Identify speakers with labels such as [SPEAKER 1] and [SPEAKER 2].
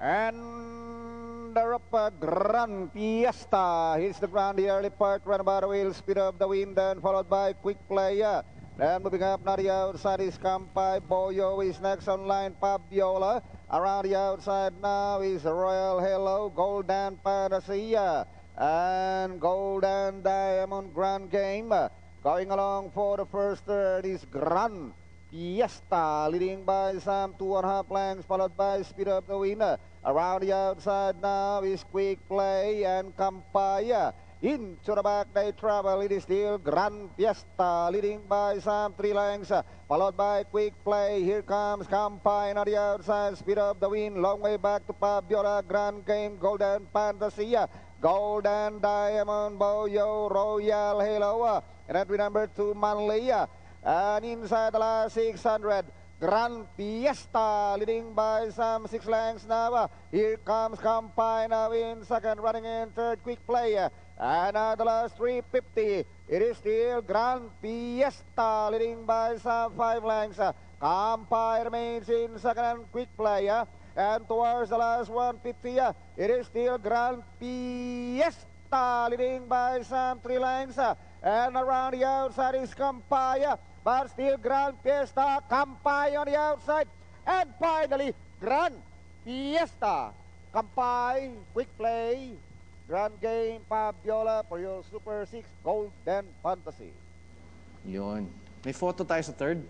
[SPEAKER 1] And they're up Grand Fiesta. Hits the ground the early part, run about the wheel, speed of the wind, and followed by Quick Player. Then moving up now the outside is Kampai. Boyo is next on line, Fabiola. Around the outside now is Royal Hello, Golden Panacea, and Golden Diamond Grand Game. Going along for the first third is Grand Fiesta, leading by some 2.5 lengths, followed by Speed of the Winner. Around the outside now is Quick Play and Kampaya. Into the back they travel, it is still Grand Fiesta, leading by some 3 lengths, followed by Quick Play. Here comes Kampaya on the outside, Speed of the Wind, long way back to Fabiola, Grand Game, Golden Fantasia, Golden Diamond, Boyo, Royal Halo, and entry number 2, Manlia. And inside the last 600, Grand Fiesta leading by some 6 lengths now. Here comes Kampay now in second, running in third, Quick Play. And at the last 350, it is still Grand Fiesta leading by some 5 lengths. Kampay remains in second and Quick Play. And towards the last 150, it is still Grand Fiesta leading by some 3 lengths. And around the outside is Kampay. But still Grand Fiesta, Kampay on the outside. And finally, Grand Fiesta, Kampay, Quick Play, Grand Game, Fabiola for your Super 6 Golden Fantasy.
[SPEAKER 2] Yun. May photo tayo sa third.